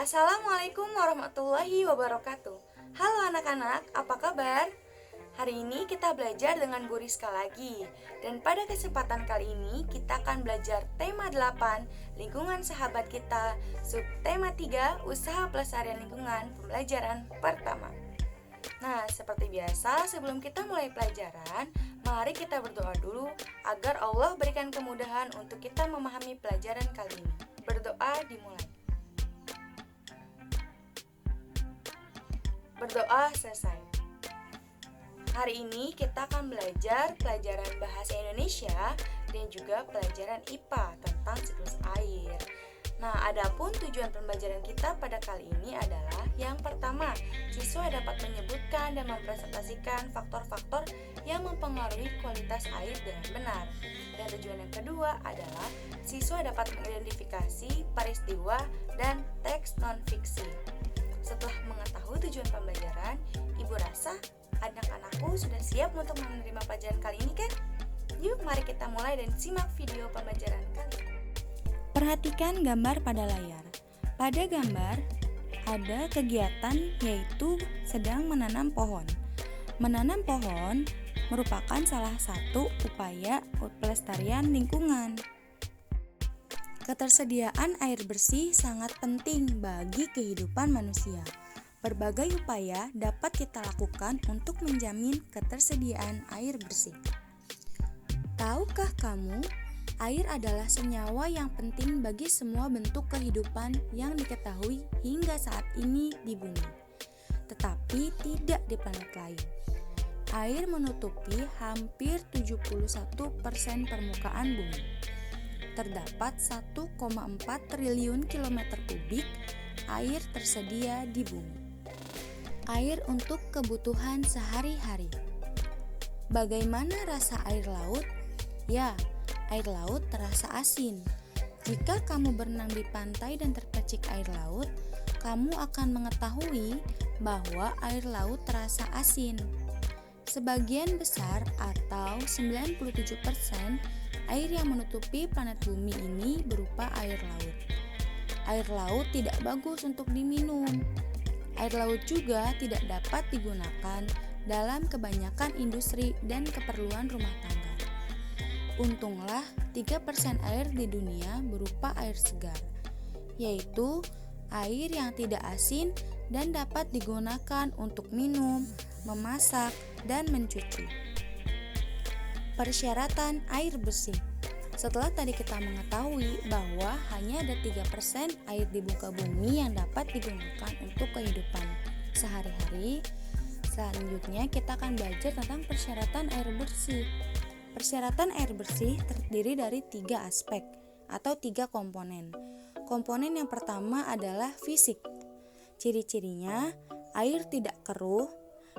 Assalamualaikum warahmatullahi wabarakatuh. Halo anak-anak, apa kabar? Hari ini kita belajar dengan Bu Rizka lagi. Dan pada kesempatan kali ini kita akan belajar tema 8, lingkungan sahabat kita, subtema 3, usaha pelestarian lingkungan, pembelajaran pertama. Nah, seperti biasa sebelum kita mulai pelajaran, mari kita berdoa dulu agar Allah berikan kemudahan untuk kita memahami pelajaran kali ini. Berdoa dimulai. Berdoa selesai. Hari ini kita akan belajar pelajaran bahasa Indonesia dan juga pelajaran IPA tentang siklus air. Nah, adapun tujuan pembelajaran kita pada kali ini adalah yang pertama, siswa dapat menyebutkan dan mempresentasikan faktor-faktor yang mempengaruhi kualitas air dengan benar. Dan tujuan yang kedua adalah siswa dapat mengidentifikasi peristiwa dan teks non-fiksi. Setelah mengetahui tujuan pembelajaran, Ibu rasa anak-anakku sudah siap untuk menerima pelajaran kali ini kan? Yuk mari kita mulai dan simak video pembelajaran kali ini. Perhatikan gambar pada layar. Pada gambar ada kegiatan yaitu sedang menanam pohon. Menanam pohon merupakan salah satu upaya pelestarian lingkungan. Ketersediaan air bersih sangat penting bagi kehidupan manusia. Berbagai upaya dapat kita lakukan untuk menjamin ketersediaan air bersih. Tahukah kamu, air adalah senyawa yang penting bagi semua bentuk kehidupan yang diketahui hingga saat ini di bumi, tetapi tidak di planet lain. Air menutupi hampir 71% permukaan bumi. Terdapat 1,4 triliun kilometer kubik air tersedia di bumi. Air untuk kebutuhan sehari-hari. Bagaimana rasa air laut? Ya, air laut terasa asin. Jika kamu berenang di pantai dan terpercik air laut, kamu akan mengetahui bahwa air laut terasa asin. Sebagian besar atau 97% air yang menutupi planet bumi ini berupa air laut. Air laut tidak bagus untuk diminum. Air laut juga tidak dapat digunakan dalam kebanyakan industri dan keperluan rumah tangga. Untunglah 3% air di dunia berupa air segar, yaitu air yang tidak asin dan dapat digunakan untuk minum, memasak, dan mencuci. Persyaratan air bersih. Setelah tadi kita mengetahui bahwa hanya ada 3% air di muka bumi yang dapat digunakan untuk kehidupan sehari-hari, selanjutnya kita akan belajar tentang persyaratan air bersih. Persyaratan air bersih terdiri dari 3 aspek atau 3 komponen. Komponen yang pertama adalah fisik. Ciri-cirinya, air tidak keruh,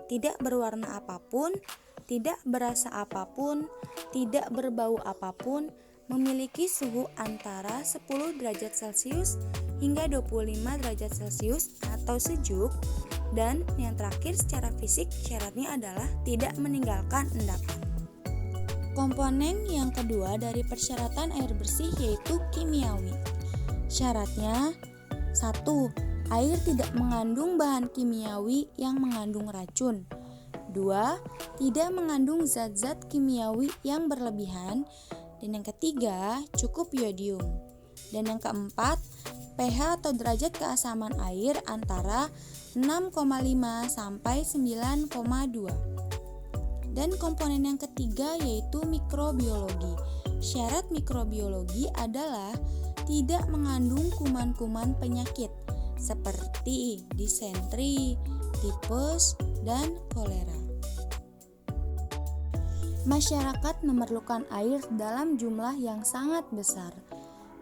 tidak berwarna apapun, tidak berasa apapun, tidak berbau apapun, memiliki suhu antara 10 derajat Celcius hingga 25 derajat Celcius atau sejuk, dan yang terakhir secara fisik syaratnya adalah tidak meninggalkan endapan. Komponen yang kedua dari persyaratan air bersih yaitu kimiawi. Syaratnya 1. Air tidak mengandung bahan kimiawi yang mengandung racun. 2. Tidak mengandung zat-zat kimiawi yang berlebihan. Dan yang ketiga, cukup yodium. Dan yang keempat, pH atau derajat keasaman air antara 6,5 sampai 9,2. Dan komponen yang ketiga yaitu mikrobiologi. Syarat mikrobiologi adalah tidak mengandung kuman-kuman penyakit seperti disentri, tipes, dan kolera. Masyarakat memerlukan air dalam jumlah yang sangat besar.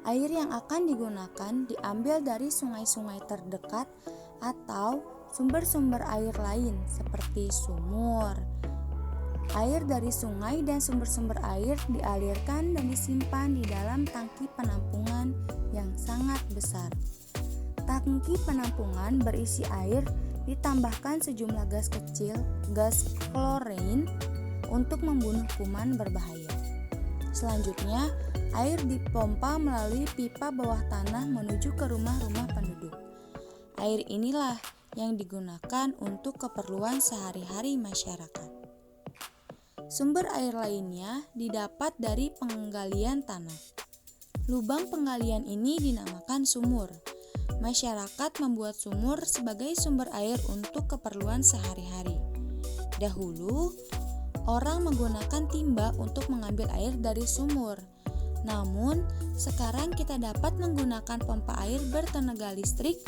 Air yang akan digunakan diambil dari sungai-sungai terdekat atau sumber-sumber air lain seperti sumur. Air dari sungai dan sumber-sumber air dialirkan dan disimpan di dalam tangki penampungan yang sangat besar. Tangki penampungan berisi air ditambahkan sejumlah gas kecil, gas klorin, untuk membunuh kuman berbahaya. Selanjutnya, air dipompa melalui pipa bawah tanah menuju ke rumah-rumah penduduk. Air inilah yang digunakan untuk keperluan sehari-hari masyarakat. Sumber air lainnya didapat dari penggalian tanah. Lubang penggalian ini dinamakan sumur. Masyarakat membuat sumur sebagai sumber air untuk keperluan sehari-hari. Dahulu, orang menggunakan timba untuk mengambil air dari sumur. Namun, sekarang kita dapat menggunakan pompa air bertenaga listrik.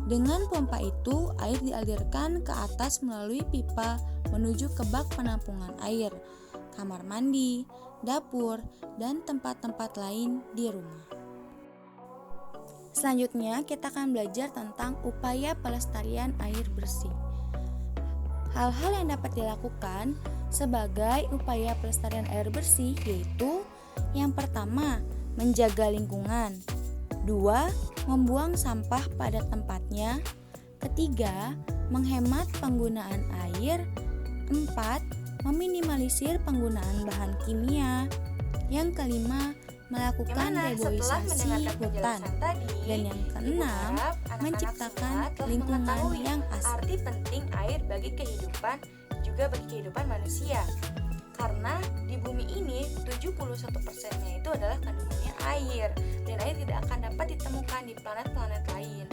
Dengan pompa itu, air dialirkan ke atas melalui pipa menuju ke bak penampungan air, kamar mandi, dapur, dan tempat-tempat lain di rumah. Selanjutnya, kita akan belajar tentang upaya pelestarian air bersih. Hal-hal yang dapat dilakukan sebagai upaya pelestarian air bersih yaitu: yang pertama, menjaga lingkungan. 2. Membuang sampah pada tempatnya. Ketiga, menghemat penggunaan air. 4. Meminimalisir penggunaan bahan kimia. Yang kelima, melakukan reboisasi hutan. Dan yang keenam, menciptakan lingkungan yang asri. Arti penting air bagi kehidupan, juga bagi kehidupan manusia. Karena di bumi ini 71%-nya itu adalah kandungannya air, dan air tidak akan dapat ditemukan di planet-planet lain.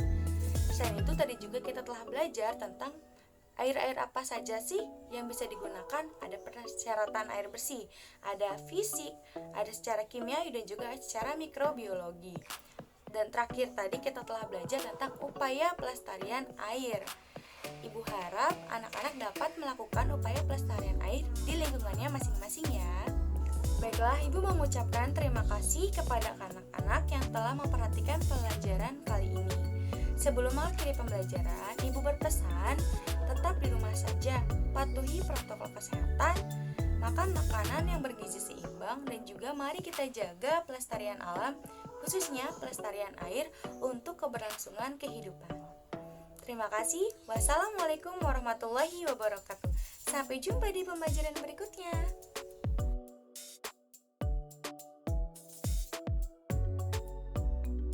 Selain itu, tadi juga kita telah belajar tentang air-air apa saja sih yang bisa digunakan. Ada persyaratan air bersih, ada fisik, ada secara kimiawi, dan juga secara mikrobiologi. Dan terakhir tadi kita telah belajar tentang upaya pelestarian air. Ibu harap anak-anak dapat melakukan upaya pelestarian air di lingkungannya masing-masing ya. Baiklah, Ibu mengucapkan terima kasih kepada anak-anak yang telah memperhatikan pelajaran kali ini. Sebelum mengakhiri pembelajaran, Ibu berpesan tetap di rumah saja, patuhi protokol kesehatan, makan makanan yang bergizi seimbang, dan juga mari kita jaga pelestarian alam, khususnya pelestarian air untuk keberlangsungan kehidupan. Terima kasih. Wassalamualaikum warahmatullahi wabarakatuh. Sampai jumpa di pembelajaran berikutnya.